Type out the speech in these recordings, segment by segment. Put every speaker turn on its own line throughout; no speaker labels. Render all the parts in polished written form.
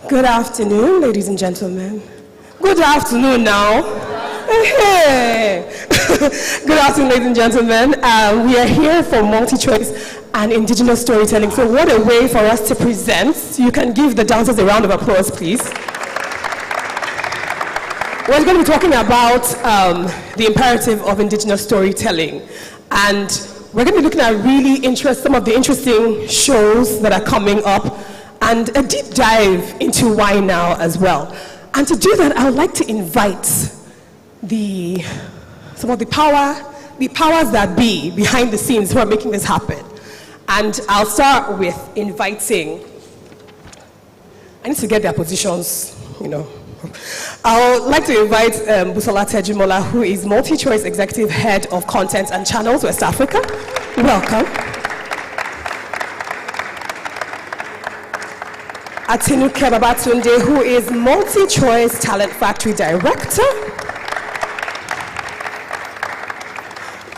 Good afternoon, ladies and gentlemen. Good afternoon now. Hey. Good afternoon, ladies and gentlemen. We are here for MultiChoice and Indigenous storytelling. So what a way for us to present. You can give the dancers a round of applause, please. We're going to be talking about the imperative of Indigenous storytelling. And we're going to be looking at some of the interesting shows that are coming up and a deep dive into why now as well. And to do that, I would like to invite some of the powers that be behind the scenes who are making this happen. And I'll start with inviting, I need to get their positions, I would like to invite Busola Tejimola, who is MultiChoice Executive Head of Content and Channels, West Africa. Welcome. Atinuke Babatunde, who is MultiChoice Talent Factory Director.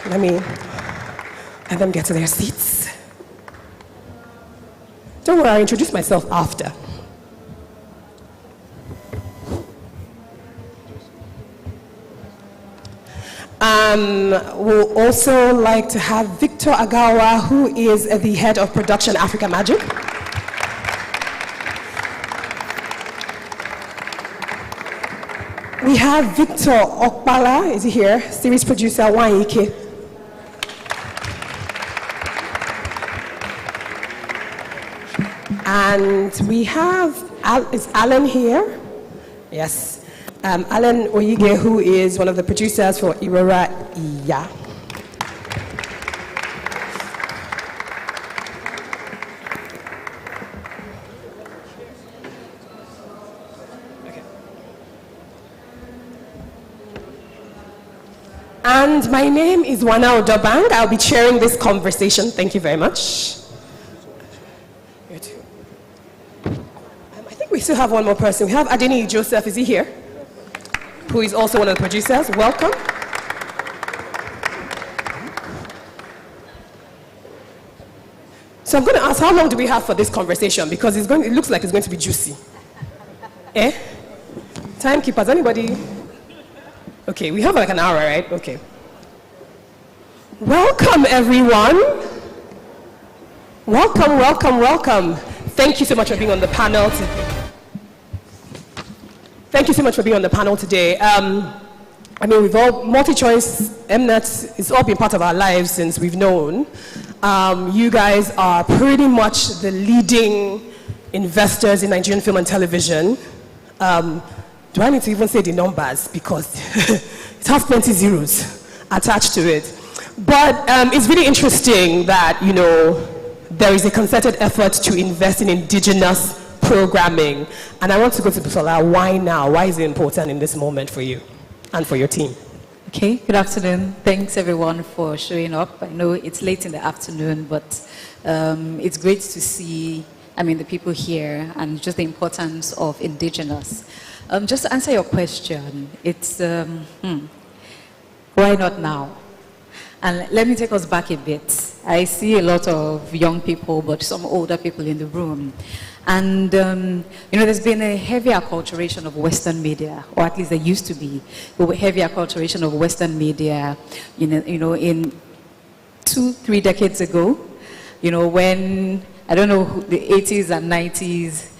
Let them get to their seats. Don't worry, I'll introduce myself after. We'll also like to have Victor Agawa, who is the Head of Production Africa Magic. We have Victor Okpala, is he here? Series producer, Wanyike. And we have, is Alan here? Yes. Alan Oyige, who is one of the producers for Irora Iya. Okay. And my name is Wana Odobang. I'll be chairing this conversation. Thank you very much. I think we still have one more person. We have Adeni Joseph. Is he here? Who is also one of the producers. Welcome. So I'm going to ask, how long do we have for this conversation? Because it looks like it's going to be juicy. Timekeepers, anybody? Okay, we have like an hour, right? Okay. Welcome, everyone. Welcome, welcome, welcome. Thank you so much for being on the panel today. Thank you so much for being on the panel today. We've all, MultiChoice, Mnet, it's all been part of our lives since we've known. You guys are pretty much the leading investors in Nigerian film and television. Do I need to even say the numbers? Because it has plenty zeros attached to it. But it's really interesting that, there is a concerted effort to invest in indigenous programming. And I want to go to Busola. Why now? Why is it important in this moment for you and for your team?
Okay, good afternoon. Thanks everyone for showing up. I know it's late in the afternoon, but it's great to see, the people here and just the importance of Indigenous. Just to answer your question, it's, why not now? And let me take us back a bit. I see a lot of young people, but some older people in the room. And, there's been a heavy acculturation of Western media, or at least there used to be a heavy acculturation of Western media, in 2-3 decades ago, when, I don't know, the 80s and 90s,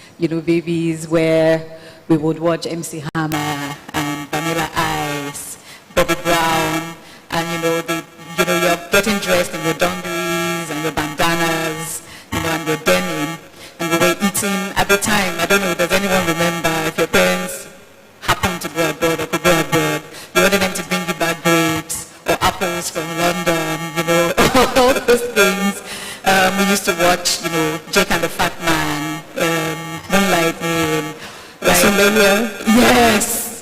babies, where we would watch MC Hammer and Vanilla Ice, Bobby Brown, and, you're getting dressed in your dungarees and your bandanas, and your denim. And we were eating at the time, I don't know, does anyone remember if your parents happened to go abroad or could go abroad, you wanted them to bring you back grapes or apples from London, all those things. We used to watch, Jake and the Fat Man, Moonlighting, WrestleMania. Yes.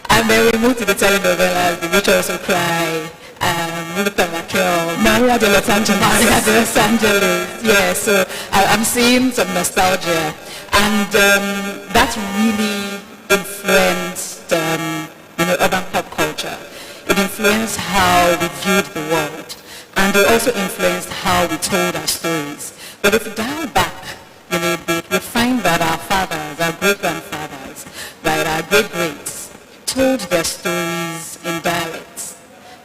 And then we moved to the telenovelas, The Witch Also Cry, Maria de Los Angeles. Yeah, so I'm seeing some nostalgia, and that's really influenced, urban pop culture. It influenced how we viewed the world, and it also influenced how we told our stories. But if we dial back a little bit, we find that our fathers, our great-grandfathers, right, our great-greats, told their stories in dialects.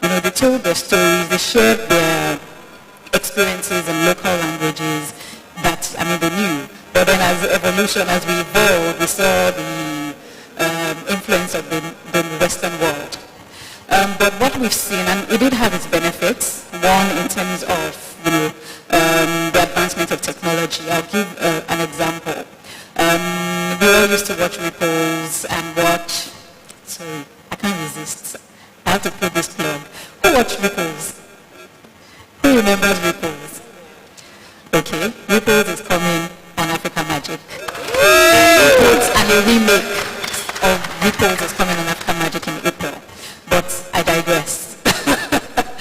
They told their stories, they shared their experiences in local languages that, they knew. But then as evolution, as we evolved, we saw the influence of the Western world. But what we've seen, and it did have its benefits, one in terms of, the advancement of technology. I'll give an example. We all used to watch Ripples and watch, sorry, I can't resist. I have to put this plug. Who watched Ripples? Who remembers Ripples? Okay, Ripples is coming on Africa Magic. Ripples and a remake of Ripples is coming on Africa Magic in April. But I digress.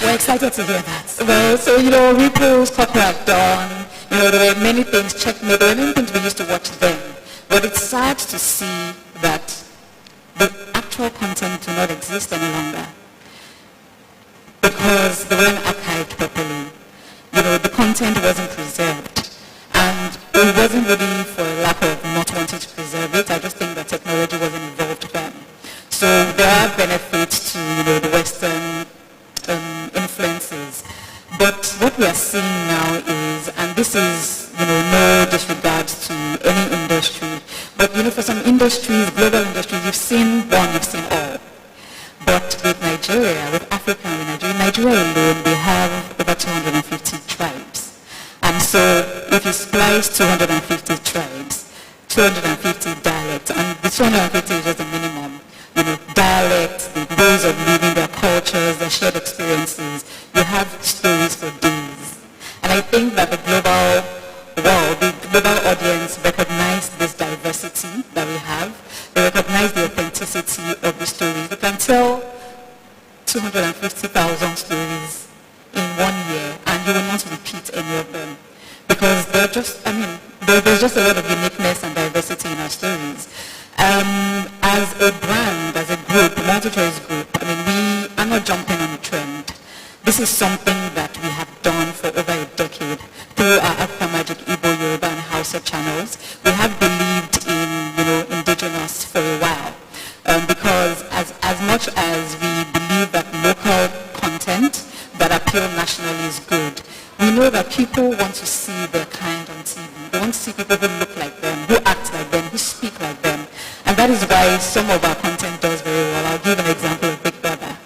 We're excited to hear that.
Well, so, Ripples, Copper at Dawn, there were many things, Checkmate, there were many things we used to watch then. But it's sad to see that the actual content do not exist any longer because they weren't archived properly. The content wasn't preserved. And it wasn't really for a lack of not wanting to preserve it. I just think that technology wasn't involved then. So there are benefits to the Western influences. But what we are seeing now is, and this is no disregard to any industry, but for some industries, global industries, you've seen one, you've seen all. But with Nigeria, with Africa in Nigeria alone, we have over 250 tribes. And so if you splice 250 tribes, 250 dialects, and the 250 is just the minimum, dialects, the ways of living, their cultures, their shared experiences, you have stories for days. And I think that the global world, the global audience recognize this diversity that we have. They recognize the authenticity of the stories. You can tell 250,000 stories in 1 year and you will not repeat any of them. Because they're just, there's just a lot of uniqueness and diversity in our stories. As a brand, as a group, MultiChoice group, we are not jumping on a trend. This is something that we have done for over a decade through our Africa Magic, Igbo, Yoruba, and Hausa channels. We have believed in, Indigenous for a while. Because as much as we believe that local content that appeal nationally is good, we know that people want to see their kind on TV. They want to see people who look like them, who act like them, who speak like them. And that is why some of our content does very well. I'll give an example of Big Brother.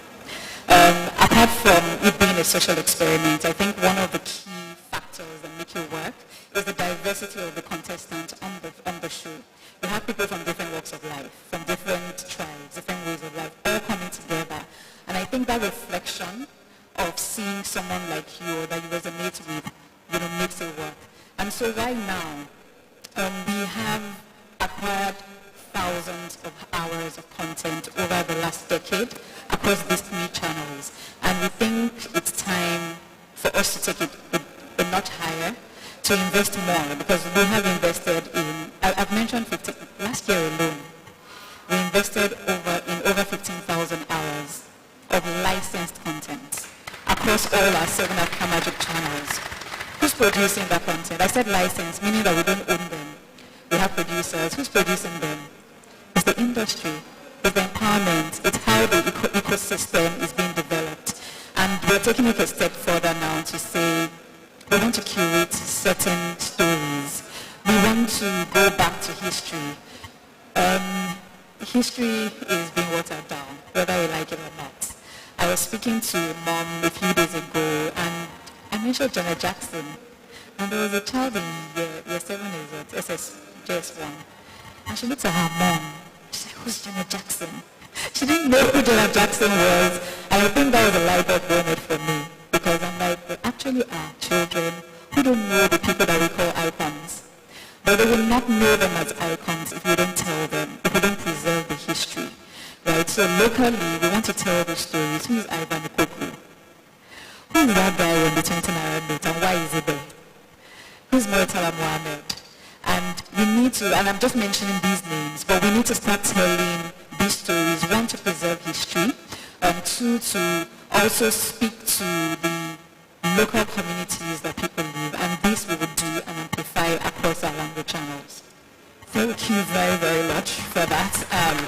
Apart from it being a social experiment, I think one of the key factors that make it work is the diversity of the contestants on the show. You have people from different walks of life, from different tribes, different ways of life, all coming together. And I think that reflection of seeing someone like you or that you resonate with, makes it work. And so right now, we have acquired thousands of hours of content over the last decade across these 3 channels. And we think it's time for us to take it a notch higher, to invest more, because we have invested in, I've mentioned last year alone, we invested in over 15,000 hours of licensed content across all our 7 Africa Magic channels. Who's producing that content? I said licensed, meaning that we don't own them. We have producers. Who's producing them? It's the industry. It's the empowerment. It's how the ecosystem is being developed. And we're taking it a step further now to say we want to curate certain stories. We want to go back to history. History is being watered down, whether we like it or not. I was speaking to a mom a few days ago, and I mentioned Janet Jackson. And there was a child in year 7 is at JS1. And she looked at her mom. She said, "Who's Janet Jackson?" She didn't know who Janet Jackson was. And I think that was a light bulb moment for me. Because I'm like, there actually are children who don't know the people that we call icons. But they will not know them as icons if we don't tell them, if we don't preserve the history. Right? So locally, we want to tell the stories. Who is Ivan Ikoku? Who is that guy on the 20 naira note, and why is he there? Who's Muritala Mohammed? And we need to, and I'm just mentioning these names, but we need to start telling these stories. One, to preserve history, and 2, to also speak to the local communities that people live, and this we will do and amplify across our language channels.
Thank you very, very much for that.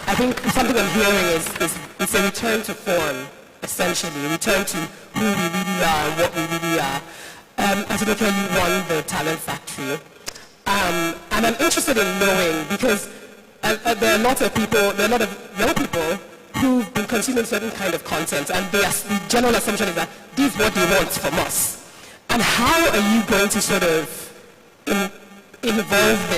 I think something I'm hearing is it's a return to form, essentially, a return to who we really are and what we really are. As you run the Talent Factory. And I'm interested in knowing, because there are a lot of people, there are a lot of young people who've been consuming certain kind of content, and the general assumption is that this is what they want from us. And how are you going to sort of involve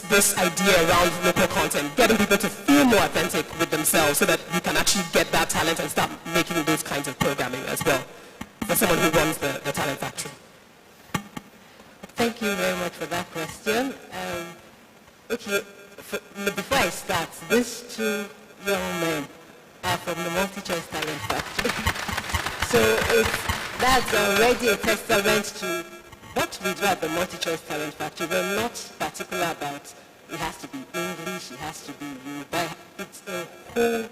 this idea around local content, getting people to feel more authentic with themselves so that we can actually get that talent and start making those kinds of programming as well, for someone who runs the Talent Factory?
Thank you very much for that question. Okay, before I start, these two young men are from the MultiChoice Talent Factory. So that's already a testament to what we do at the MultiChoice Talent Factory. We're not particular about it has to be English, it has to be Yoruba. It's a whole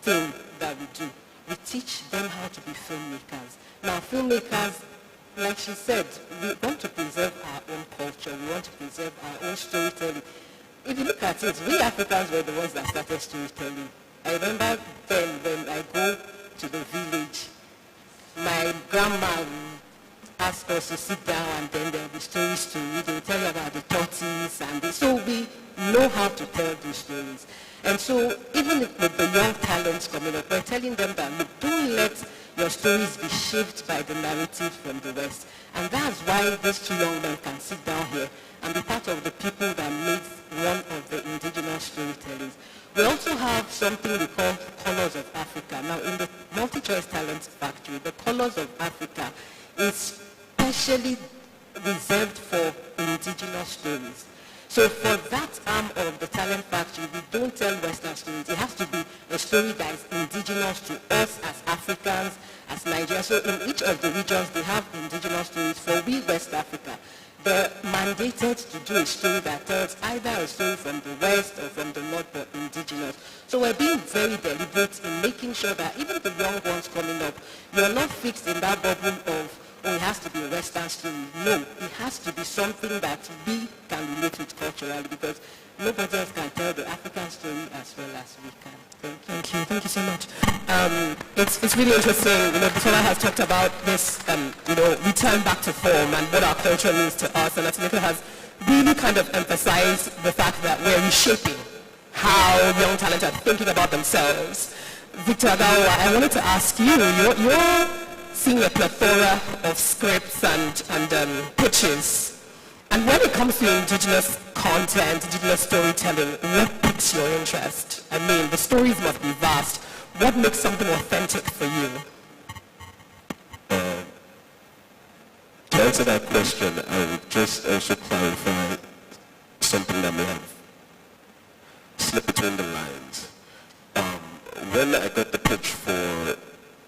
thing that we do. We teach them how to be filmmakers. Now, filmmakers, like she said, we want to preserve our own culture. We want to preserve our own storytelling. If you look at it, we Africans were the ones that started storytelling. I remember then when I go to the village, my grandma would ask us to sit down, and then there will be stories to read. They will tell you about the tortoise, and so we know how to tell these stories. And so even with the young talents coming up, we're telling them that, look, don't let your stories be shaped by the narrative from the West. And that's why these two young men can sit down here and be part of the people that make one of the indigenous storytellings. We also have something we call Colors of Africa. Now, in the MultiChoice Talent Factory, the Colors of Africa is specially reserved for indigenous stories. So for that arm of the Talent Factory, we don't tell Western stories. It has to be a story that is indigenous to us as Africans, as Nigerians. So in each of the regions, they have indigenous stories. For we West Africa, they're mandated to do a story that tells either a story from the West or from the North, but indigenous. So we're being very deliberate in making sure that even the young ones coming up, you're not fixed in that bubble of, oh, it has to be a Western story. No, it has to be something that we can relate with culturally, because nobody else can tell the African story as well as we can.
Thank you. Thank you so much. It's really interesting. Bisola has talked about this, return back to form and what our culture means to us, and Atineke has really kind of emphasized the fact that we're reshaping how young talent are thinking about themselves. Victor Agawa, I wanted to ask you, you're seeing a plethora of scripts and pitches. And when it comes to indigenous content, indigenous storytelling, what piques your interest? I mean, the stories must be vast. What makes something authentic for you?
To answer that question, I would just also clarify something that may have slipped between the lines. When I got the pitch for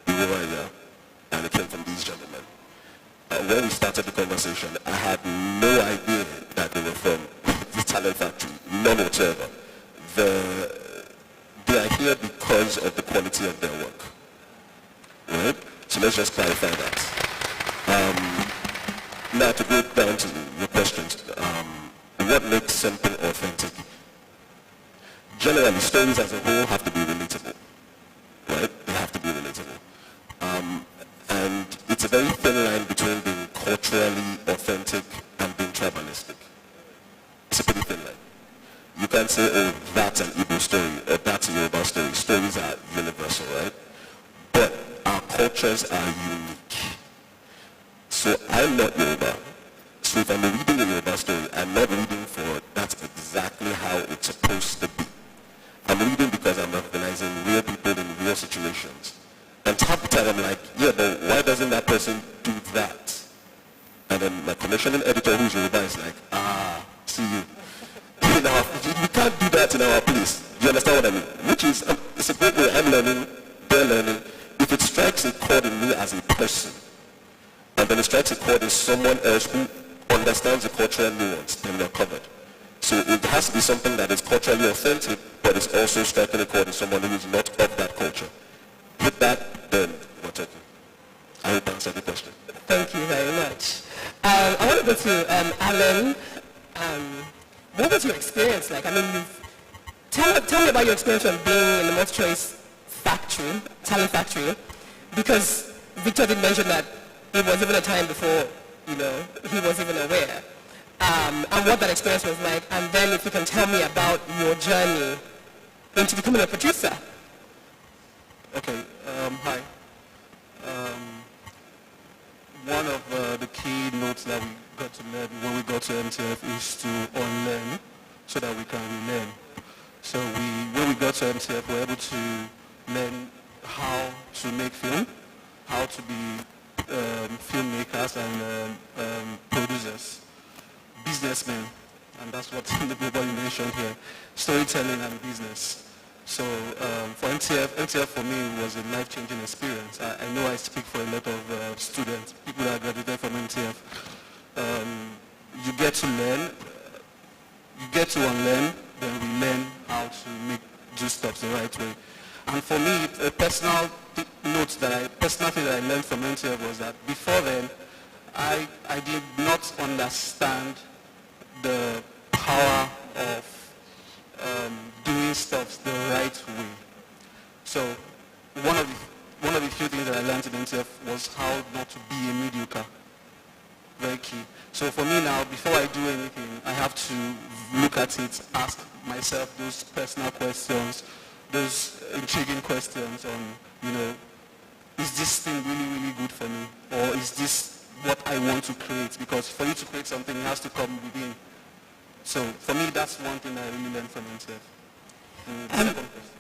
Iwaya, and it came from these gentlemen, when we started the conversation, I had no idea that they were from the Talent Factory, none whatsoever. They are here because of the quality of their work. Right? So let's just clarify that. Now to go down to your questions, what makes something authentic? Generally, stories as a whole have to be relatable. Right? They have to be relatable. And it's a very thin line between being culturally authentic and being tribalistic. It's a pretty thin line. You can't say, oh, that's an Igbo story, or that's a Yoruba story. Stories are universal, right? But our cultures are unique. So I'm not Yoruba. So if I'm reading a Yoruba story, I'm not reading for that's exactly how it's supposed to be. I'm reading because I'm recognizing real people in real situations. And half the time I'm like, yeah, but why doesn't that person do that? And then my commissioning editor, who's Yoruba, is like, see you. We can't do that in our place. Do you understand what I mean? Which is, it's a great way. I'm learning, they're learning. If it strikes a chord in me as a person, and then it strikes a chord in someone else who understands the cultural nuance, then we're covered. So it has to be something that is culturally authentic, but it's also striking a chord in someone who is not of that culture. With that, then we're talking. I hope I answered the question.
Thank you very much. I want to go to Alan. what was your experience like? I mean, tell me about your experience of being in the MultiChoice factory, talent factory, because Victor did mention that it was even a time before, he was even aware. And what that experience was like, and then if you can tell me about your journey into becoming a producer.
Okay, hi. One of the key notes that we got to learn when we got to MTF is to unlearn so that we can relearn. So when we got to MTF, we were able to learn how to make film, how to be filmmakers and producers, businessmen, and that's what everybody mentioned here, storytelling and business. So for MTF for me was a life-changing experience. I know I speak for a lot of students, people that graduated from MTF. You get to learn, you get to unlearn, then we learn how to do stuff the right way. And for me, a personal thing that I learned from MTF was that before then, I did not understand the power of doing stuff the right way. So one of the few things that I learned in MTF was how not to be a mediocre. Very key. So for me now, before I do anything, I have to look at it, ask myself those personal questions, those intriguing questions on, is this thing really, really good for me? Or is this what I want to create? Because for you to create something, it has to come within. So for me, that's one thing I really learned from MTF.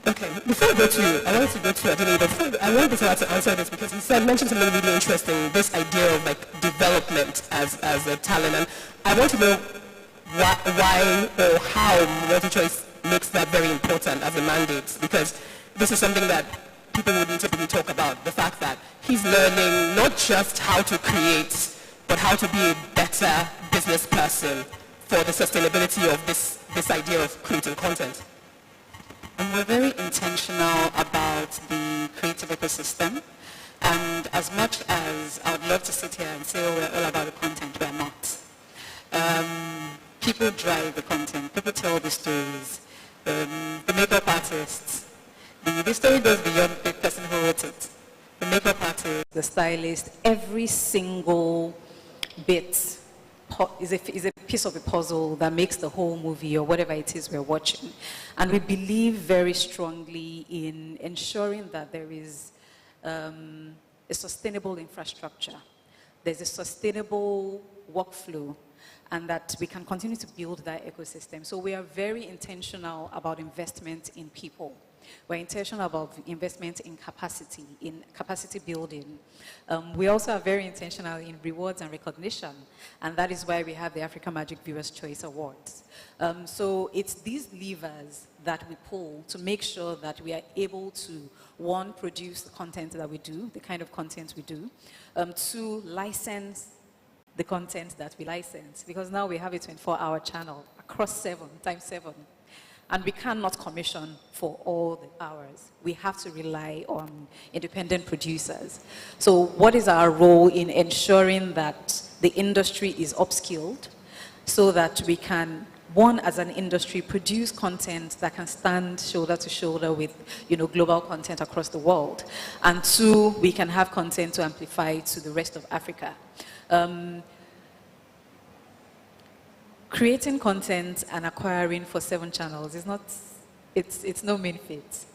Okay, before I go to you, I wanted to go to Adini, but I wanted to answer this because you mentioned something really interesting, this idea of development as a talent, and I want to know why or how MultiChoice makes that very important as a mandate, because this is something that people wouldn't typically talk about, the fact that he's learning not just how to create, but how to be a better business person for the sustainability of this idea of creating content.
And we're very intentional about the creative ecosystem. And as much as I would love to sit here and say, oh, we're all about the content, we're not. People drive the content. People tell the stories. The makeup artists. The story goes beyond the person who wrote it. The makeup artist, the stylist, every single bit is a piece of a puzzle that makes the whole movie or whatever it is we're watching. And we believe very strongly in ensuring that there is a sustainable infrastructure, there's a sustainable workflow, and that we can continue to build that ecosystem. So we are very intentional about investment in people. We're intentional about investment in capacity building. We also are very intentional in rewards and recognition, and that is why we have the Africa Magic Viewers' Choice Awards. So it's these levers that we pull to make sure that we are able to, one, produce the content that we do, the kind of content we do, two, license the content that we license, because now we have a 24-hour channel across times 7. And we cannot commission for all the hours. We have to rely on independent producers. So what is our role in ensuring that the industry is upskilled so that we can, one, as an industry, produce content that can stand shoulder to shoulder with global content across the world. And two, we can have content to amplify to the rest of Africa. Creating content and acquiring for 7 channels is not, it's no mean feat.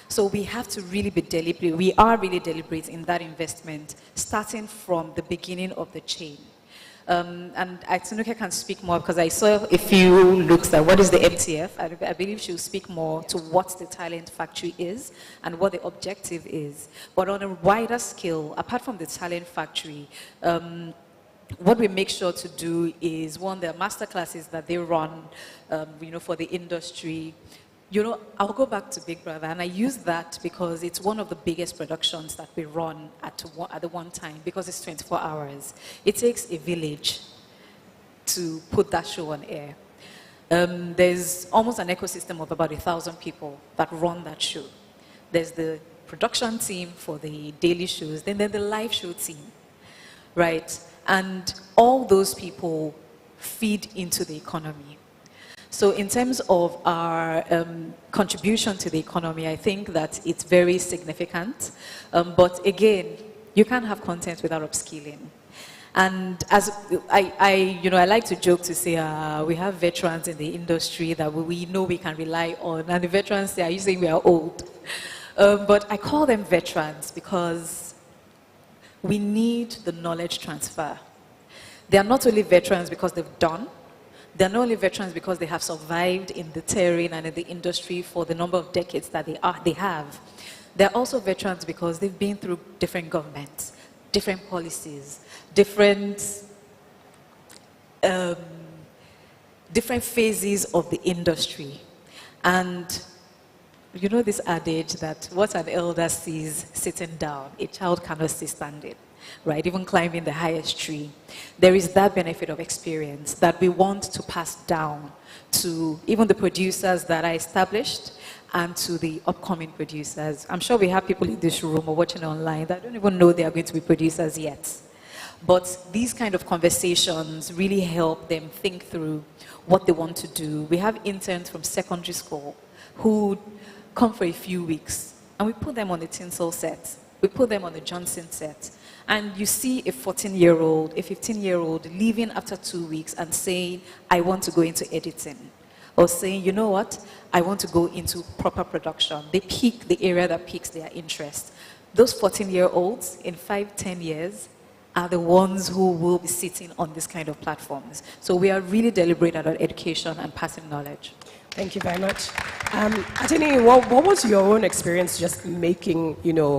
So we have to really be deliberate. We are really deliberate in that investment, starting from the beginning of the chain. And Atinuke can speak more because I saw a few looks at what is the MTF. I believe she'll speak more to what the talent factory is and what the objective is. But on a wider scale, apart from the talent factory, what we make sure to do is, one, there are master classes that they run, for the industry. I'll go back to Big Brother, and I use that because it's one of the biggest productions that we run at the one time, because it's 24 hours. It takes a village to put that show on air. There's almost an ecosystem of about 1,000 people that run that show. There's the production team for the daily shows, then there's the live show team, right? And all those people feed into the economy. So in terms of our contribution to the economy, I think that it's very significant. But again, you can't have content without upskilling. And as I like to joke to say, we have veterans in the industry that we know we can rely on. And the veterans say, are you saying we are old? But I call them veterans because we need the knowledge transfer. They are not only veterans because they've done, they're not only veterans because they have survived in the terrain and in the industry for the number of decades that they have. They're also veterans because they've been through different governments, different policies, different phases of the industry. And you know this adage that what an elder sees sitting down, a child cannot see standing. Right, even climbing the highest tree. There is that benefit of experience that we want to pass down to even the producers that are established and to the upcoming producers. I'm sure we have people in this room or watching online that don't even know they are going to be producers yet. But these kind of conversations really help them think through what they want to do. We have interns from secondary school who come for a few weeks and we put them on the tinsel set. We put them on the Johnson set. And you see a 14-year-old, a 15-year-old leaving after 2 weeks and saying, I want to go into editing. Or saying, you know what, I want to go into proper production. They pick the area that piques their interest. Those 14-year-olds in 5-10 years are the ones who will be sitting on this kind of platforms. So we are really deliberate about education and passing knowledge.
Thank you very much. Atene, what was your own experience just making,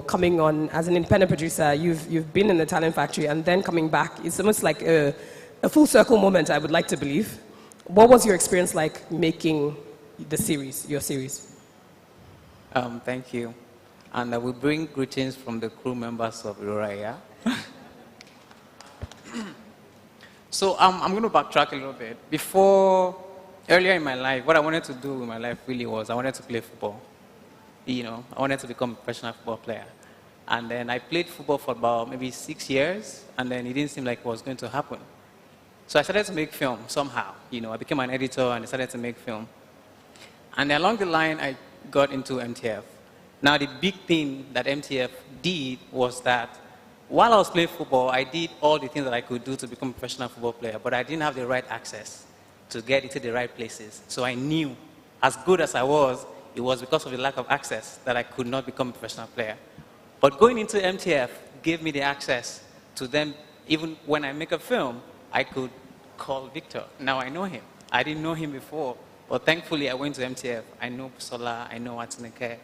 coming on as an independent producer? You've been in the talent factory and then coming back. It's almost like a full circle moment, I would like to believe. What was your experience like making your series?
Thank you. And we bring greetings from the crew members of Uraya. So I'm going to backtrack a little bit. Earlier in my life, what I wanted to do in my life really was I wanted to play football. I wanted to become a professional football player. And then I played football for about maybe 6 years, and then it didn't seem like it was going to happen. So I started to make film somehow. I became an editor and I started to make film. And along the line, I got into MTF. Now, the big thing that MTF did was that while I was playing football, I did all the things that I could do to become a professional football player, but I didn't have the right access to get into the right places. So I knew, as good as I was, it was because of the lack of access that I could not become a professional player. But going into MTF gave me the access to them. Even when I make a film, I could call Victor. Now I know him. I didn't know him before, but thankfully I went to MTF. I know Sola, I know Atineke,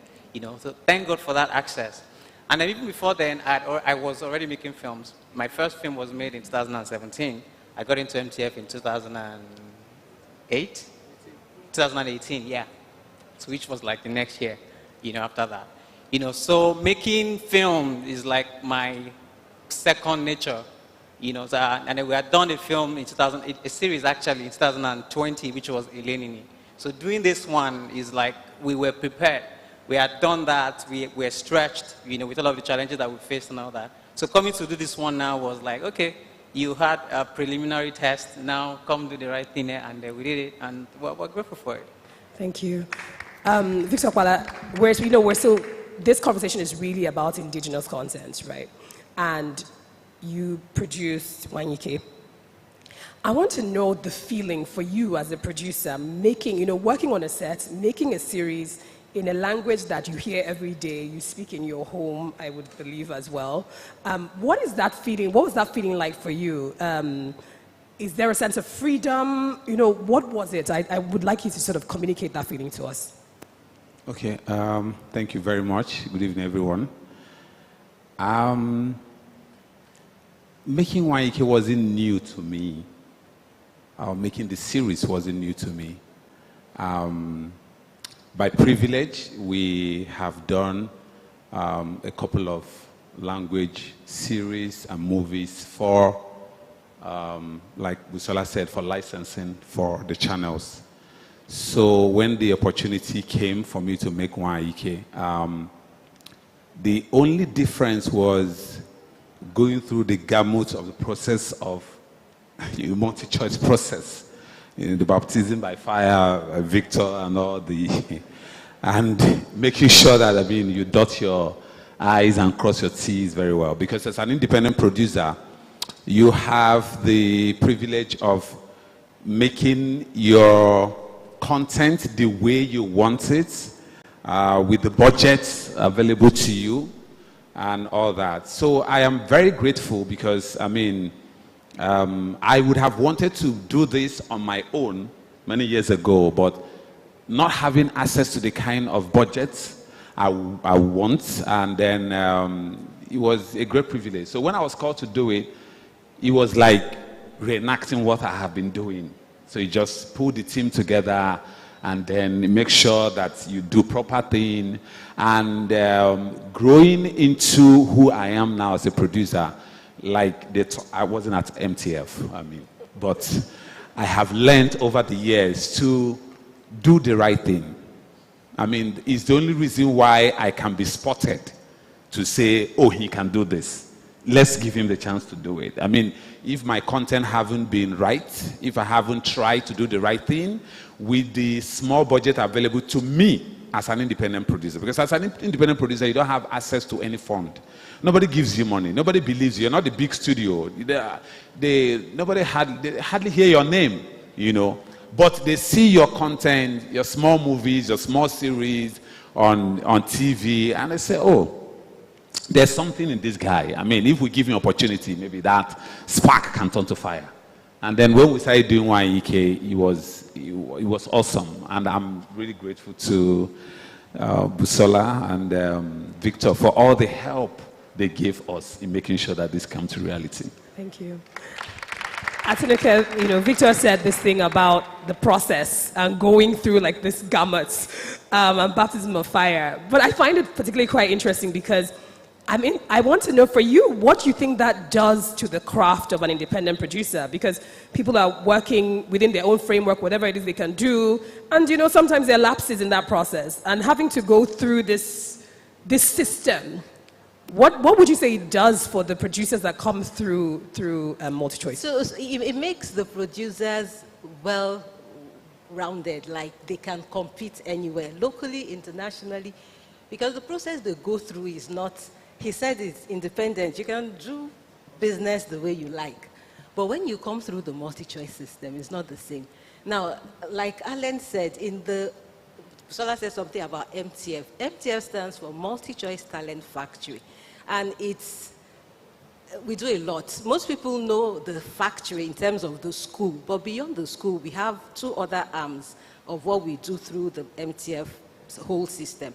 so thank God for that access. And then even before then, I was already making films. My first film was made in 2017. I got into MTF in 2018, yeah. So which was like the next year, after that. So making film is like my second nature, So, and then we had done a film in a series actually in 2020, which was Elenini. So doing this one is like we were prepared. We had done that, we were stretched, with all of the challenges that we faced and all that. So coming to do this one now was like, okay, you had a preliminary test, now come do the right thing, and we did it, and we're grateful for it.
Thank you. Victor Kwala, we're still, this conversation is really about indigenous content, right? And you produced Wanyike. I want to know the feeling for you as a producer, working on a set, making a series in a language that you hear every day, you speak in your home, I would believe as well. What is that feeling? What was that feeling like for you? Is there a sense of freedom? What was it? I would like you to sort of communicate that feeling to us.
Okay, thank you very much. Good evening, everyone. Making Wanyike wasn't new to me. Making the series wasn't new to me. By privilege, we have done a couple of language series and movies for, like Busola said, for licensing for the channels. So when the opportunity came for me to make Wanyike, the only difference was going through the gamut of the process of the MultiChoice process. the baptism by fire, Victor, and all the, and making sure that, I mean, you dot your I's and cross your T's very well. Because as an independent producer, you have the privilege of making your content the way you want it, with the budget available to you, and all that. So I am very grateful because, I mean, I would have wanted to do this on my own many years ago, but not having access to the kind of budget I want, and then it was a great privilege. So when I was called to do it, it was like reenacting what I have been doing. So you just pull the team together and then make sure that you do proper thing. And growing into who I am now as a producer, like I wasn't at MTF, I mean, but I have learned over the years to do the right thing. I mean, it's the only reason why I can be spotted to say, oh, he can do this. Let's give him the chance to do it. I mean, if my content haven't been right, if I haven't tried to do the right thing with the small budget available to me as an independent producer, because as an independent producer, you don't have access to any fund. Nobody gives you money. Nobody believes you. You're not the big studio. They hardly hear your name, you know. But they see your content, your small movies, your small series on TV, and they say, oh, there's something in this guy. I mean, if we give him opportunity, maybe that spark can turn to fire. And then when we started doing YEK, it was awesome. And I'm really grateful to Busola and Victor for all the help they gave us in making sure that this comes to reality.
Thank you. Atineke, you know, Victor said this thing about the process and going through like this gamut and baptism of fire. But I find it particularly quite interesting because I want to know for you what you think that does to the craft of an independent producer, because people are working within their own framework, whatever it is they can do, and you know sometimes there are lapses in that process, and having to go through this system. What would you say it does for the producers that come through MultiChoice?
So it makes the producers well-rounded, like they can compete anywhere, locally, internationally, because the process they go through is not, he said it's independent. You can do business the way you like. But when you come through the MultiChoice system, it's not the same. Now, like Alan said, Sola said something about MTF. MTF stands for MultiChoice Talent Factory. And we do a lot. Most people know the factory in terms of the school, but beyond the school, we have two other arms of what we do through the MTF whole system.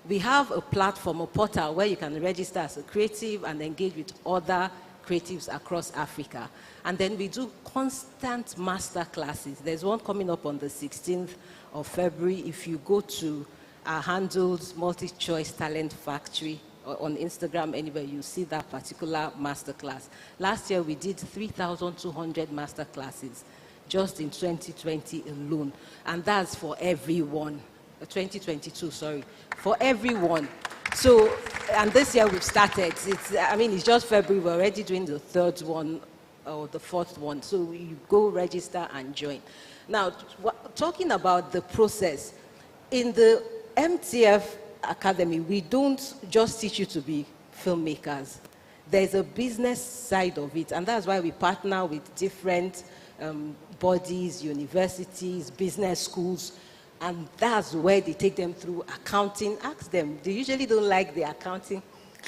We have a platform, a portal, where you can register as a creative and engage with other creatives across Africa. And then we do constant master classes. There's one coming up on the 16th of February. If you go to our handles, MultiChoice Talent Factory, on Instagram, anywhere, you see that particular masterclass. Last year, we did 3,200 masterclasses just in 2020 alone. And that's for everyone. 2022, sorry. For everyone. So, and this year we've started. It's just February. We're already doing the third one or the fourth one. So you go register and join. Now, talking about the process, in the MTF Academy, we don't just teach you to be filmmakers. There's a business side of it, and that's why we partner with different bodies, universities, business schools, and that's where they take them through accounting. Ask them. They usually don't like the accounting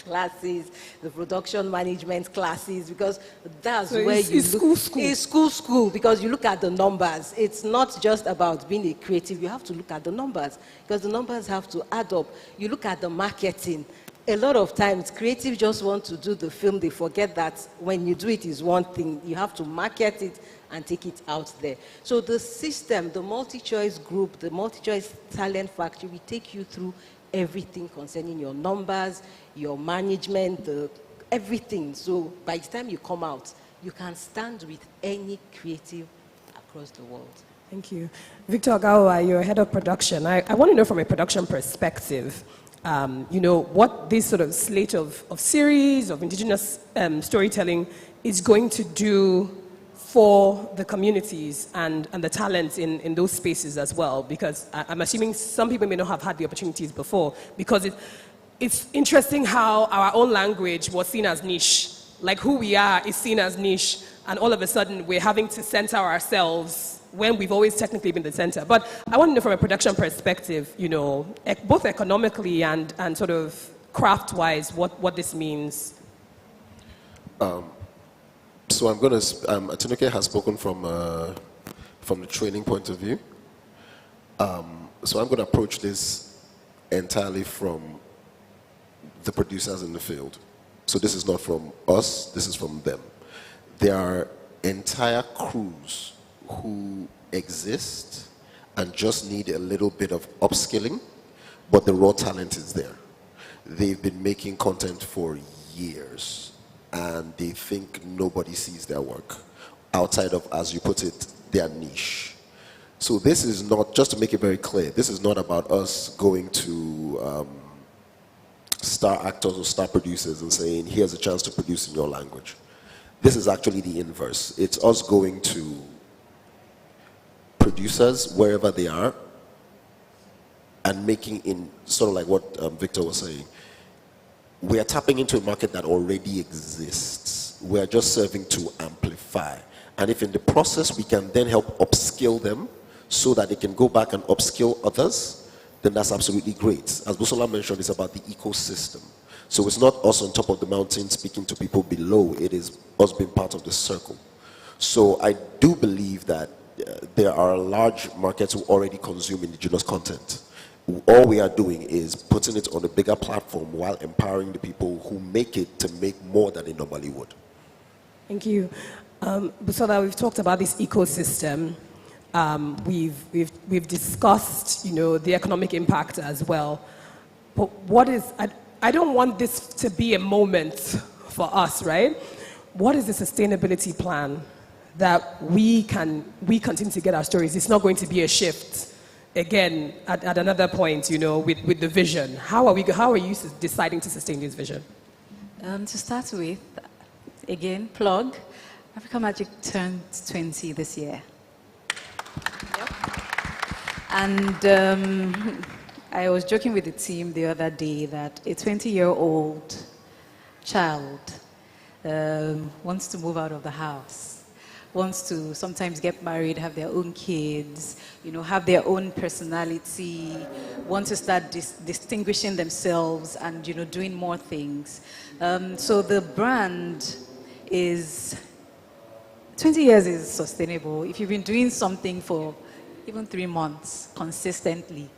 classes, the production management classes, because that's so where you look. It's school, because you look at the numbers. It's not just about being a creative. You have to look at the numbers, because the numbers have to add up. You look at the marketing. A lot of times, creatives just want to do the film. They forget that when you do it is one thing. You have to market it and take it out there. So the system, the MultiChoice group, the MultiChoice Talent Factory, we take you through everything concerning your numbers, your management, everything. So by the time you come out, you can stand with any creative across the world.
Thank you. Victor Agawa, you're head of production. I want to know from a production perspective, what this sort of slate of series, of indigenous storytelling is going to do for the communities and the talent in those spaces as well? Because I'm assuming some people may not have had the opportunities before, because it's interesting how our own language was seen as niche. Like who we are is seen as niche, and all of a sudden we're having to center ourselves when we've always technically been the center. But I want to know from a production perspective, you know, both economically and sort of craft-wise, what this means.
So I'm going to, Atinuke has spoken from the training point of view. So I'm going to approach this entirely from the producers in the field. So this is not from us, this is from them. There are entire crews who exist and just need a little bit of upskilling, but the raw talent is there. They've been making content for years, and they think nobody sees their work outside of, as you put it, their niche. So this is not, just to make it very clear, this is not about us going to star actors or star producers and saying, here's a chance to produce in your language. This is actually the inverse. It's us going to producers wherever they are and making, in sort of like what Victor was saying, we are tapping into a market that already exists. We are just serving to amplify. And if in the process we can then help upskill them so that they can go back and upskill others, then that's absolutely great. As Busola mentioned, it's about the ecosystem. So it's not us on top of the mountain speaking to people below, it is us being part of the circle. So I do believe that there are large markets who already consume indigenous content. All we are doing is putting it on a bigger platform while empowering the people who make it to make more than they normally would.
Thank you. Busola, we've talked about this ecosystem. We've discussed, you know, the economic impact as well. But what is, I don't want this to be a moment for us, right? What is the sustainability plan that we continue to get our stories? It's not going to be a shift. Again, at another point, you know, with the vision. How are you deciding to sustain this vision?
To start with, again, plug, Africa Magic turned 20 this year. Yep. And I was joking with the team the other day that a 20-year-old child wants to move out of the house, wants to sometimes get married, have their own kids, you know, have their own personality, want to start distinguishing themselves and, you know, doing more things. So the brand is, 20 years is sustainable. If you've been doing something for even 3 months consistently,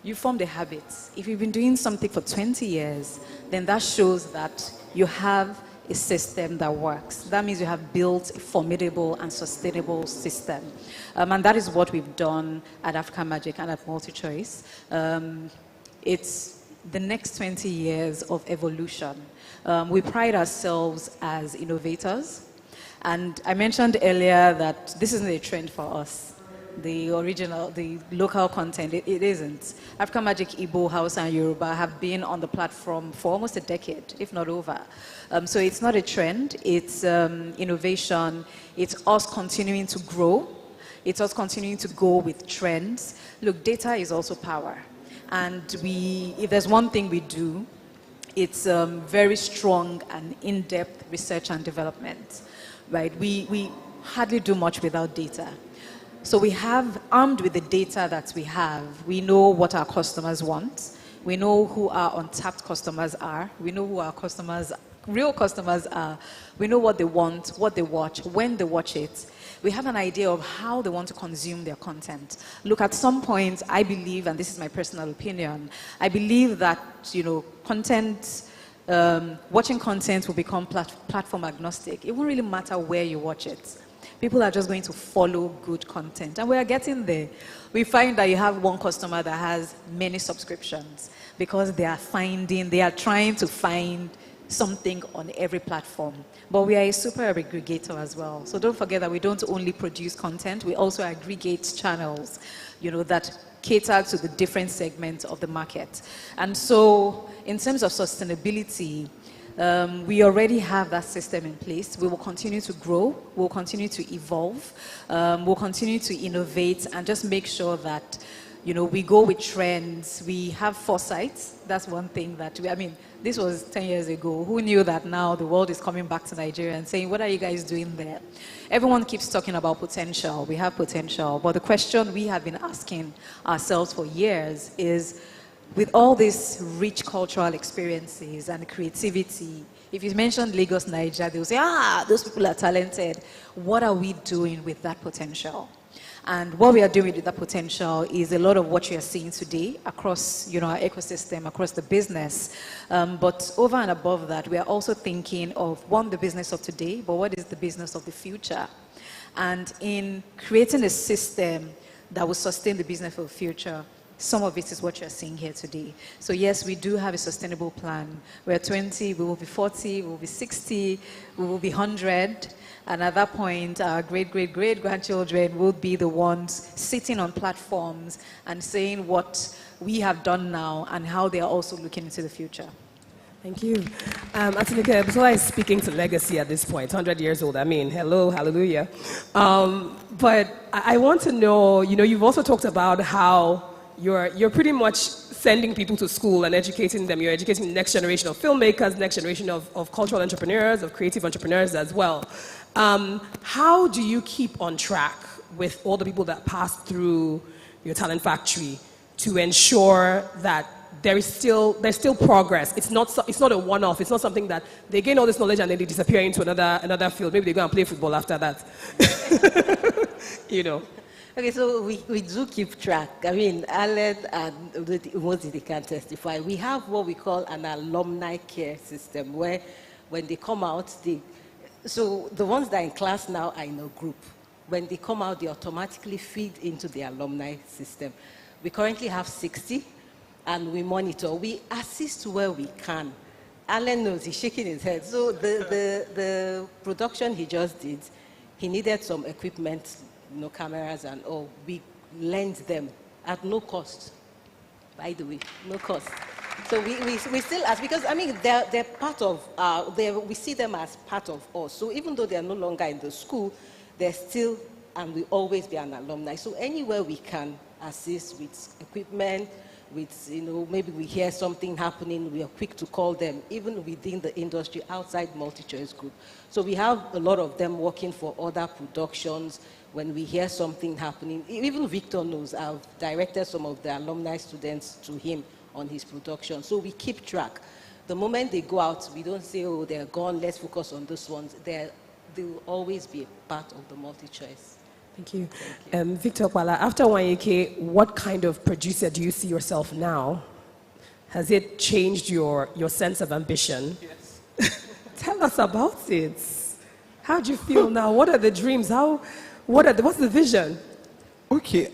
you form the habits. If you've been doing something for 20 years, then that shows that you have a system that works. That means you have built a formidable and sustainable system. And that is what we've done at Africa Magic and at MultiChoice. It's the next 20 years of evolution. We pride ourselves as innovators. And I mentioned earlier that this isn't a trend for us. The original, the local content, it isn't. Africa Magic, Igbo, Hausa, and Yoruba have been on the platform for almost a decade, if not over. So it's not a trend, it's innovation, it's us continuing to grow, it's us continuing to go with trends. Look, data is also power. And if there's one thing we do, it's very strong and in-depth research and development, right? We hardly do much without data. So we have, armed with the data that we have, we know what our customers want. We know who our untapped customers are. We know who our customers, real customers are. We know what they want, what they watch, when they watch it. We have an idea of how they want to consume their content. Look, at some point, I believe, and this is my personal opinion, I believe that, you know, content, watching content will become platform agnostic. It won't really matter where you watch it. People are just going to follow good content. And we are getting there. We find that you have one customer that has many subscriptions because they are trying to find something on every platform. But we are a super aggregator as well. So don't forget that we don't only produce content, we also aggregate channels, you know, that cater to the different segments of the market. And so in terms of sustainability, We already have that system in place. We will continue to grow. We'll continue to evolve. We'll continue to innovate and just make sure that, we go with trends. We have foresight. That's one thing that this was 10 years ago. Who knew that now the world is coming back to Nigeria and saying, what are you guys doing there? Everyone keeps talking about potential. We have potential. But the question we have been asking ourselves for years is, with all these rich cultural experiences and creativity, if you mention Lagos, Nigeria, they'll say, those people are talented. What are we doing with that potential? And what we are doing with that potential is a lot of what you are seeing today across, our ecosystem, across the business. But over and above that, we are also thinking of, one, the business of today, but what is the business of the future? And in creating a system that will sustain the business of the future, some of it is what you're seeing here today. So yes, we do have a sustainable plan. We're 20, we will be 40, we will be 60, we will be 100. And at that point, our great-great-great-grandchildren will be the ones sitting on platforms and saying what we have done now and how they are also looking into the future.
Thank you. Atinike, Busola is speaking to legacy at this point, 100 years old. Hello, hallelujah. But I want to know, you've also talked about how you're pretty much sending people to school and educating them. You're educating the next generation of filmmakers, next generation of cultural entrepreneurs, of creative entrepreneurs as well. How do you keep on track with all the people that pass through your talent factory to ensure that there's still progress? It's not a one-off. It's not something that they gain all this knowledge and then they disappear into another field. Maybe they go and play football after that.
Okay, so we do keep track. Allen and Umozi can testify. We have what we call an alumni care system where when they come out, so the ones that are in class now are in a group. When they come out, they automatically feed into the alumni system. We currently have 60 and we monitor. We assist where we can. Allen knows, he's shaking his head. So the production he just did, he needed some equipment, cameras and all. We lend them at no cost, by the way, no cost. So we still ask, because they're part of, we see them as part of us. So even though they're no longer in the school, they're still, and will always be an alumni. So anywhere we can assist with equipment, with, maybe we hear something happening, we are quick to call them, even within the industry, outside MultiChoice Group. So we have a lot of them working for other productions. When we hear something happening, even Victor knows, I've directed some of the alumni students to him on his production. So we keep track. The moment they go out, we don't say, oh, they're gone, let's focus on those ones. They will always be a part of the MultiChoice.
Thank you. Victor Kwala, after 1AK, what kind of producer do you see yourself now? Has it changed your sense of ambition?
Yes.
Tell us about it. How do you feel now? What are the dreams? What's the vision?
Okay,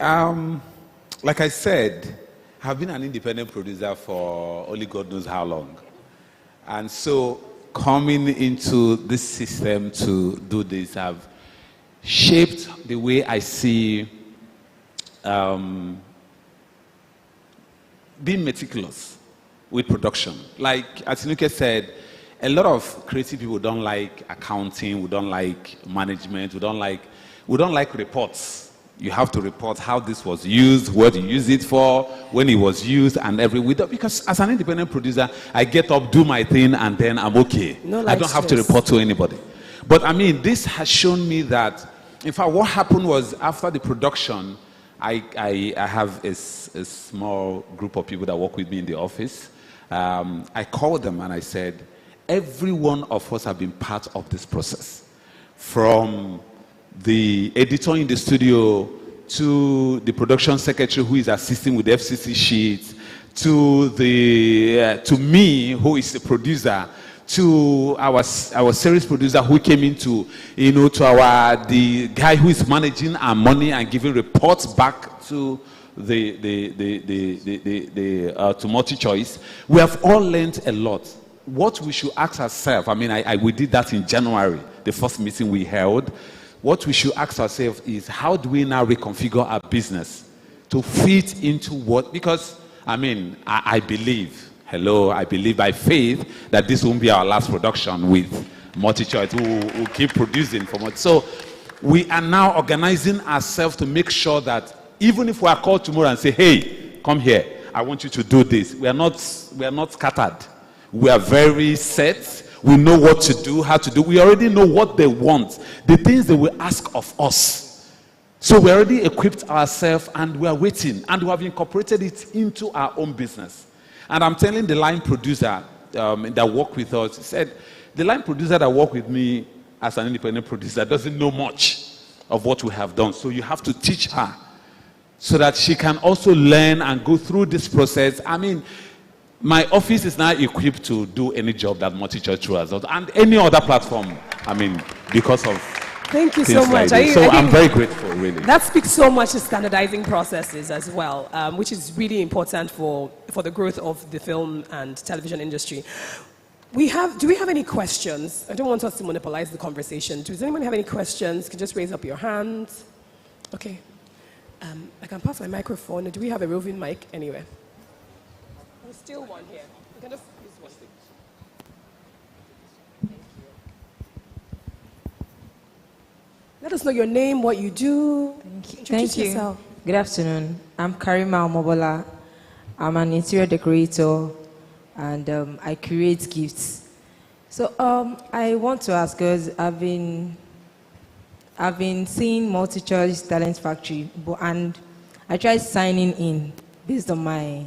like I said, I've been an independent producer for only God knows how long. And so coming into this system to do this have shaped the way I see being meticulous with production. Like Atinuke said, a lot of creative people don't like accounting, we don't like management, we don't like reports. You have to report how this was used, what you use it for, when it was used, and because as an independent producer, I get up, do my thing, and then I'm okay. I don't have to report to anybody. But this has shown me that, in fact, what happened was after the production, I have a small group of people that work with me in the office. I called them and I said, every one of us have been part of this process. From the editor in the studio, to the production secretary who is assisting with the FCC sheets, to me who is the producer, to our series producer who came into, to the guy who is managing our money and giving reports back to to MultiChoice. We have all learned a lot. What we should ask ourselves, we did that in January, the first meeting we held. What we should ask ourselves is, how do we now reconfigure our business to fit into what? Because I believe Hello, I believe by faith that this won't be our last production with MultiChoice. We'll keep producing for much. So we are now organizing ourselves to make sure that even if we are called tomorrow and say, hey, come here, I want you to do this. We are not scattered. We are very set. We know what to do, how to do. We already know what they want, the things they will ask of us. So we already equipped ourselves and we are waiting. And we have incorporated it into our own business. And I'm telling the line producer that worked with us, he said, the line producer that worked with me as an independent producer doesn't know much of what we have done. So you have to teach her so that she can also learn and go through this process. I mean, my office is now equipped to do any job that MultiChoice through us and any other platform. I mean, because of
thank you so much.
Like so I'm very grateful, really.
That speaks so much to standardizing processes as well, which is really important for the growth of the film and television industry. Do we have any questions? I don't want us to monopolize the conversation. Does anyone have any questions? You can just raise up your hands. Okay. I can pass my microphone. Do we have a roving mic anyway? There's still one here. You can just use one. Let us know your name, what you do.
Thank you. Yourself. Good afternoon. I'm Karima Omobola. I'm an interior decorator and I create gifts. So I want to ask, because I've been seeing MultiChoice Talent Factory, and I tried signing in based on my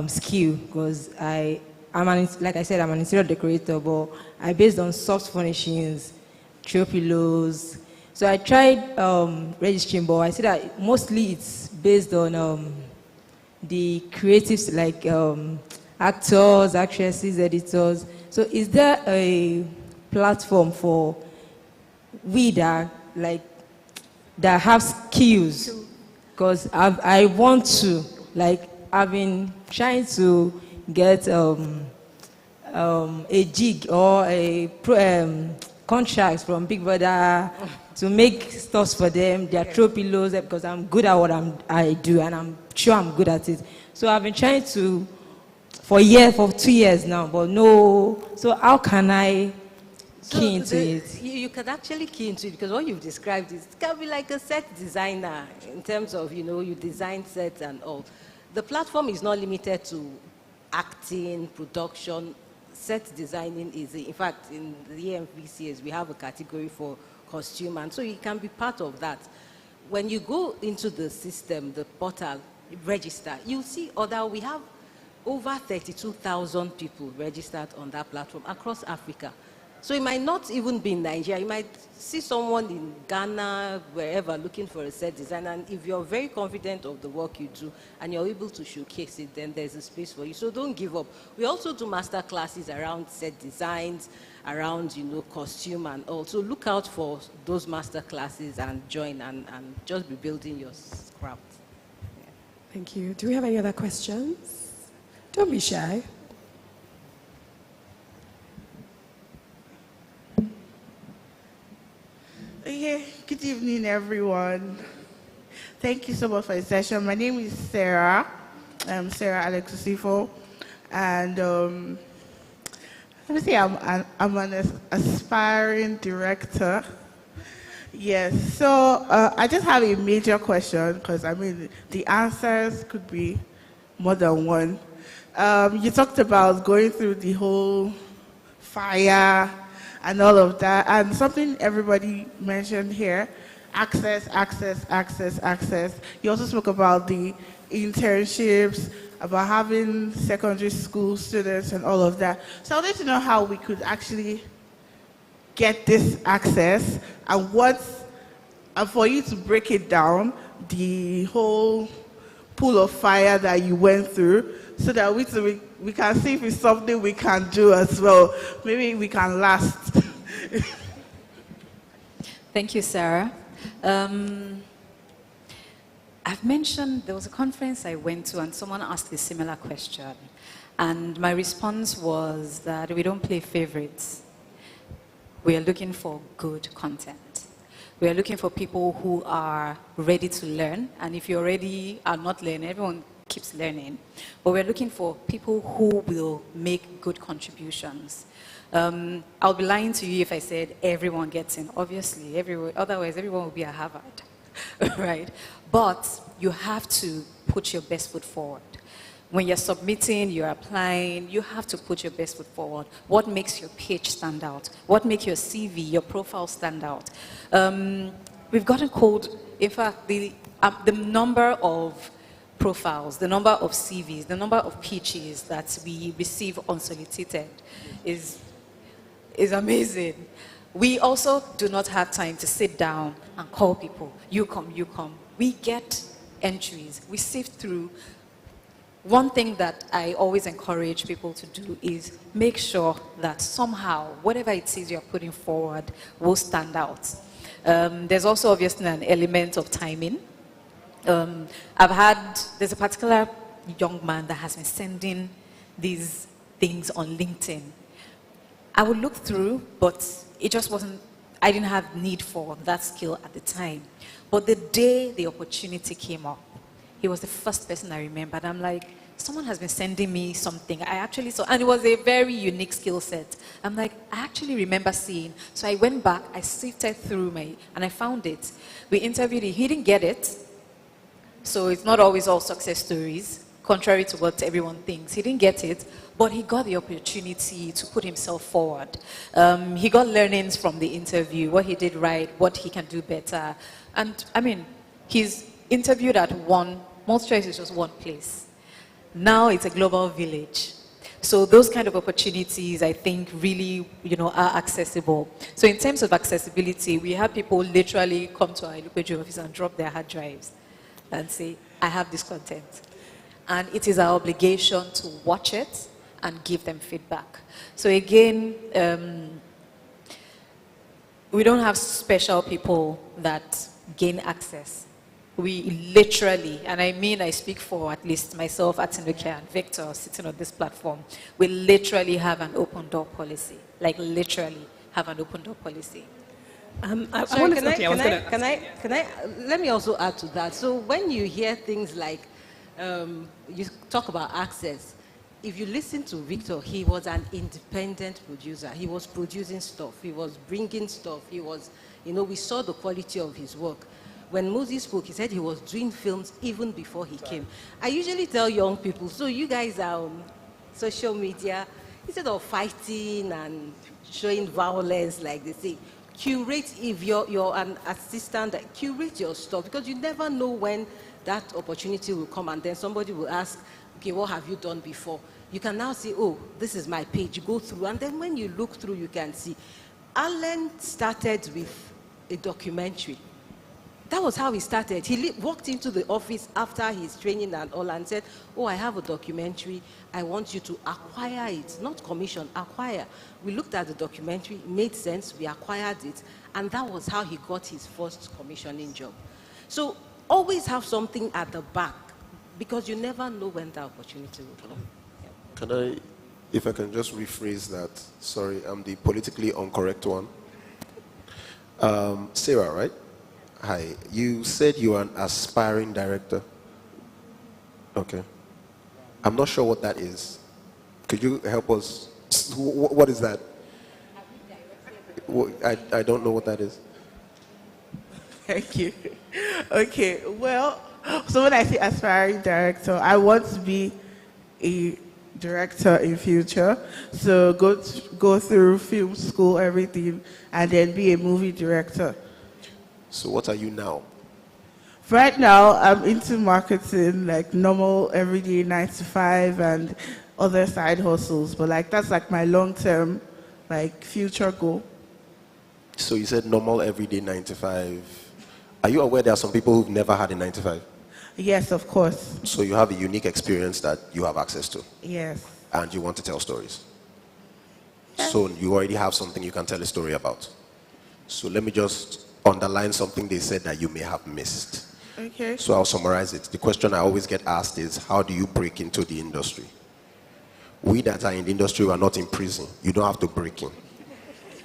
skill, because like I said, I'm an interior decorator, but I based on soft furnishings, throw pillows. So I tried registering, but I see that mostly it's based on the creatives, like actors, actresses, editors. So is there a platform for we that have skills? Because I want to, I've been trying to get a gig or a contract from Big Brother to make stuff for them, their throw pillows, because I'm good at what I do, and I'm sure I'm good at it. So I've been trying to for 2 years now, but no. So how can I key into it?
You can actually key into it, because what you've described is, it can be like a set designer in terms of, you design sets and all. The platform is not limited to acting, production. Set designing is, in fact, in the EMVCS, we have a category for costume, and so you can be part of that. When you go into the system, the portal, register, you'll see we have over 32,000 people registered on that platform across Africa. So it might not even be in Nigeria. You might see someone in Ghana, wherever, looking for a set design. And if you're very confident of the work you do and you're able to showcase it, then there's a space for you. So don't give up. We also do master classes around set designs, around, costume and all. So look out for those master classes and join and just be building your craft. Yeah.
Thank you. Do we have any other questions? Don't be shy.
Okay, good evening, everyone. Thank you so much for the session. My name is Sarah. I'm Sarah Alexosifo, and let me say I'm an aspiring director. Yes, so I just have a major question, because the answers could be more than one. You talked about going through the whole fire and all of that, and something everybody mentioned here, access. You also spoke about the internships, about having secondary school students and all of that. So I wanted to know how we could actually get this access, and for you to break it down, the whole pool of fire that you went through, so that we can see if it's something we can do as well. Maybe we can last.
Thank you, Sarah. I've mentioned there was a conference I went to and someone asked a similar question. And my response was that we don't play favorites. We are looking for good content. We are looking for people who are ready to learn. And if you already are not learning, everyone keeps learning. But we're looking for people who will make good contributions. I'll be lying to you if I said everyone gets in. Obviously, otherwise everyone will be at Harvard, right? But you have to put your best foot forward. When you're submitting, you're applying, you have to put your best foot forward. What makes your pitch stand out? What makes your CV, your profile stand out? We've gotten called, in fact, the number of profiles, the number of CVs, the number of pitches that we receive unsolicited is amazing. We also do not have time to sit down and call people. You come, you come. We get entries. We sift through. One thing that I always encourage people to do is make sure that somehow, whatever it is you're putting forward will stand out. There's also obviously an element of timing. There's a particular young man that has been sending these things on LinkedIn. I would look through, but it just wasn't, I didn't have need for that skill at the time. But the day the opportunity came up, he was the first person I remembered. I'm like, someone has been sending me something. I actually saw, and it was a very unique skill set. I'm like, I actually remember seeing. So I went back, I sifted through and I found it. We interviewed him, he didn't get it. So it's not always all success stories, contrary to what everyone thinks. He didn't get it, but he got the opportunity to put himself forward. He got learnings from the interview, what he did right, what he can do better. And I mean, he's interviewed at MultiChoice is just one place. Now it's a global village. So those kind of opportunities, I think, really, are accessible. So in terms of accessibility, we have people literally come to our Ilupeju office and drop their hard drives and say, I have this content. And it is our obligation to watch it and give them feedback. So again, we don't have special people that gain access. We literally, and I mean I speak for at least myself, Atinoke, and Victor sitting on this platform, we literally have an open door policy. Like literally have an open door policy.
Let me also add to that. So when you hear things like, you talk about access, if you listen to Victor, he was an independent producer. He was producing stuff. He was bringing stuff. He was, we saw the quality of his work. When Moses spoke, he said he was doing films even before he came. I usually tell young people, so you guys are on social media, instead of fighting and showing violence like they say, curate, if you're an assistant, curate your stuff, because you never know when that opportunity will come and then somebody will ask, okay, what have you done before? You can now say, oh, this is my page, go through. And then when you look through, you can see. Alan started with a documentary. That was how he started. He walked into the office after his training and all and said, oh, I have a documentary. I want you to acquire it. Not commission, acquire. We looked at the documentary. It made sense. We acquired it. And that was how he got his first commissioning job. So always have something at the back because you never know when the opportunity will come.
If I can just rephrase that. Sorry, I'm the politically incorrect one. Sarah, right? Hi, you said you are an aspiring director. Okay. I'm not sure what that is. Could you help us? What is that? I don't know what that is.
Thank you. Okay, well, so when I say aspiring director, I want to be a director in future. So go through film school, everything, and then be a movie director.
So what are you now?
Right now, I'm into marketing, like normal, everyday 9 to 5 and other side hustles. But that's my long-term, future goal.
So you said normal, everyday 9 to 5. Are you aware there are some people who've never had a 9 to 5?
Yes, of course.
So you have a unique experience that you have access to?
Yes.
And you want to tell stories? Yes. So you already have something you can tell a story about. So let me just underline something they said that you may have missed.
Okay.
So I'll summarize it. The question I always get asked is, how do you break into the industry? We that are in the industry are not in prison. You don't have to break in.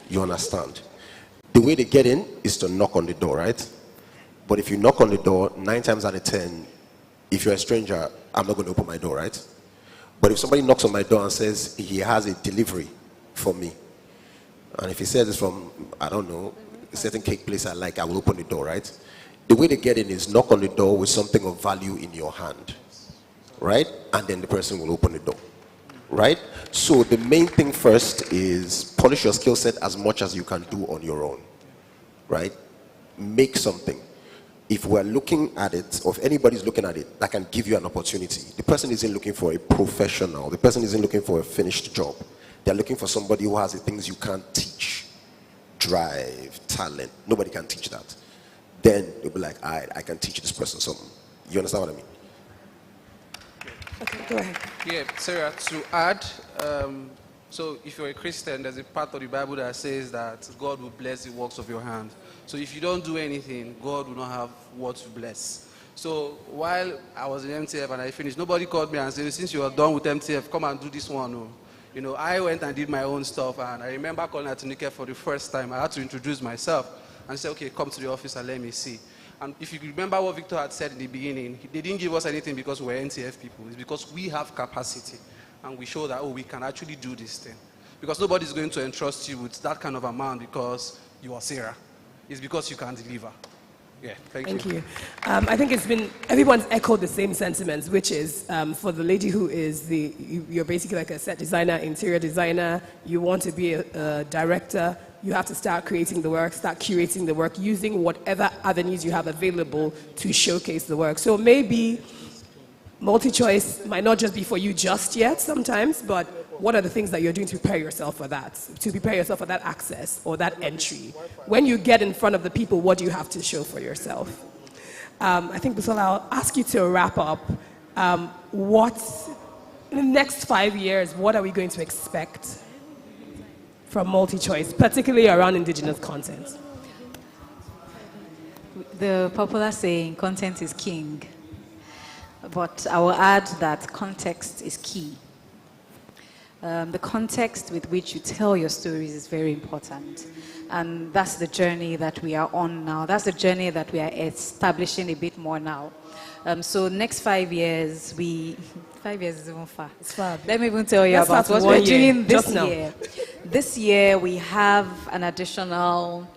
You understand? The way they get in is to knock on the door, right? But if you knock on the door, 9 times out of 10, if you're a stranger, I'm not going to open my door, right? But if somebody knocks on my door and says he has a delivery for me, and if he says it's from, I don't know, a certain cake place I like, I will open the door, right? The way they get in is knock on the door with something of value in your hand, right? And then the person will open the door, right? So the main thing first is polish your skill set as much as you can do on your own, right? Make something. If we're looking at it, or if anybody's looking at it, that can give you an opportunity. The person isn't looking for a professional. The person isn't looking for a finished job. They're looking for somebody who has the things you can't teach. Drive, talent. Nobody can teach that. Then they'll be like, I can teach this person something. You understand what I mean?
Okay, go ahead.
Yeah, Sarah, to add, so if you're a Christian, there's a part of the Bible that says that God will bless the works of your hand. So if you don't do anything, God will not have what to bless. So while I was in MTF and I finished, nobody called me and said, since you are done with MTF, come and do this one. Oh. You know, I went and did my own stuff, and I remember calling Atunike for the first time. I had to introduce myself and say, okay, come to the office and let me see. And if you remember what Victor had said in the beginning, they didn't give us anything because we're NTF people. It's because we have capacity, and we show that, oh, we can actually do this thing. Because nobody's going to entrust you with that kind of amount because you are Sarah. It's because you can deliver. Yeah, thank you.
I think it's been, everyone's echoed the same sentiments, which is for the lady who is you're basically like a set designer, interior designer, you want to be a director, you have to start creating the work, start curating the work, using whatever avenues you have available to showcase the work. So maybe MultiChoice might not just be for you just yet sometimes, but what are the things that you're doing to prepare yourself for that, access or that entry? When you get in front of the people, what do you have to show for yourself? I think, Busola, I'll ask you to wrap up. What, in the next 5 years, what are we going to expect from MultiChoice, particularly around Indigenous content?
The popular saying, content is king. But I will add that context is key. The context with which you tell your stories is very important. And that's the journey that we are on now. That's the journey that we are establishing a bit more now. So next 5 years, 5 years is even far.
It's far.
Let me even tell you about what we're doing this year. This year, we have an additional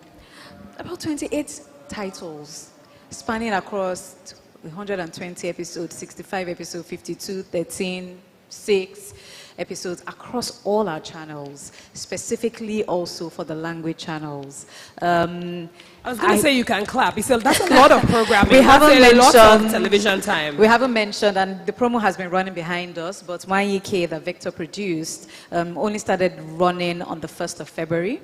about 28 titles spanning across 120 episodes, 65 episodes, 52, 13, 6 episodes across all our channels, specifically also for the language channels. I
was going to say you can clap. That's a lot of programming.
We haven't mentioned
a lot of television time.
We haven't mentioned, and the promo has been running behind us, but YEK that Victor produced only started running on the 1st of February.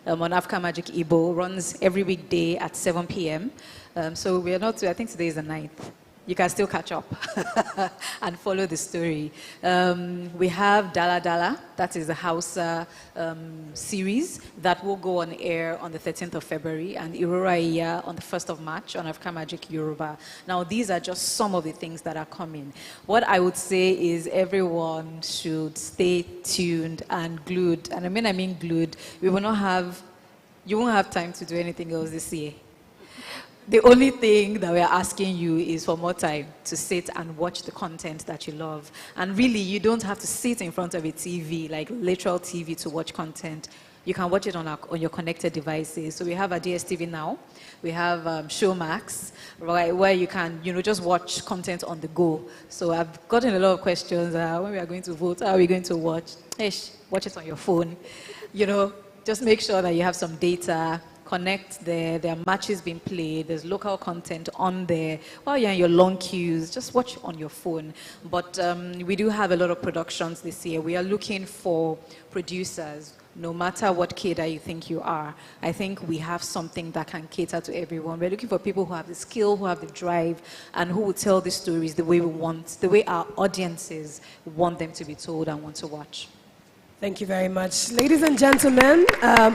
On Africa Magic Igbo, runs every weekday at 7 p.m. So we are not, I think today is the 9th. You can still catch up and follow the story. We have Dala Dala, that is the Hausa series that will go on air on the 13th of February, and Irora Iya on the 1st of March on Africa Magic Yoruba. Now, these are just some of the things that are coming. What I would say is everyone should stay tuned and glued. And I mean glued. You won't have time to do anything else this year. The only thing that we're asking you is for more time to sit and watch the content that you love. And really, you don't have to sit in front of a TV, like literal TV, to watch content. You can watch it on your connected devices. So we have a DSTV Now. We have Showmax, right, where you can, just watch content on the go. So I've gotten a lot of questions. When we are going to vote, how are we going to watch? Watch it on your phone. Just make sure that you have some data. Connect there are matches being played, there's local content on there. While you're in your long queues, just watch on your phone. But we do have a lot of productions this year. We are looking for producers, no matter what cadre you think you are. I think we have something that can cater to everyone. We're looking for people who have the skill, who have the drive, and who will tell the stories the way we want, the way our audiences want them to be told and want to watch.
Thank you very much. Ladies and gentlemen,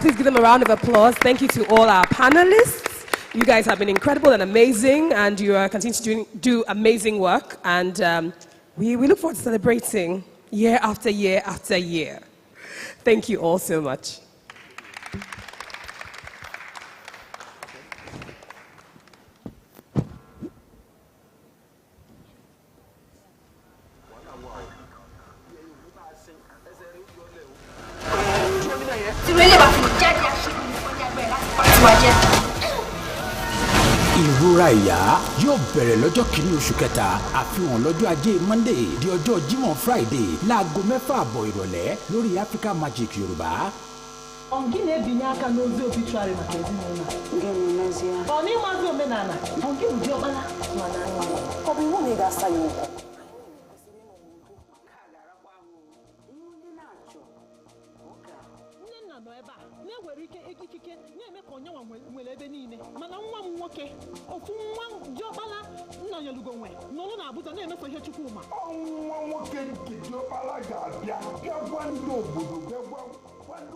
please give them a round of applause. Thank you to all our panelists. You guys have been incredible and amazing, and you are continuing to do amazing work. And we look forward to celebrating year after year after year. Thank you all so much.
ìrora ìyá yóò bẹ̀rẹ̀ lọ́jọ́ kìíní oṣù kẹta àfihàn lọ́jọ́ ajé Monday di ọjọ́ Jímọ̀ Friday láago 6:30 ìrọ̀lẹ́ lórí Africa Magic Yorùbá.
Ọ̀ngị na-ebinye aka n'ozi obituary maka ezinụlọ a. Ọ n'ịmazi omenala, ọ̀ngị bụ diọkpala mana nwa. Ọ bụ iwu na ị ga-asa ya ụkwụ. Nnenna nọ ebe a na-ewere ikike na-eme ka onye nwa nwere ebe niile mana nwa m nwoke ofu nwa diọkpala nna ya lugo nwe n'ụlọ na Abuja na-emeso ihe Chukwuma.
Nwa nwoke nke diọkpala ga-abịa gwa ndị obodo gwa ndị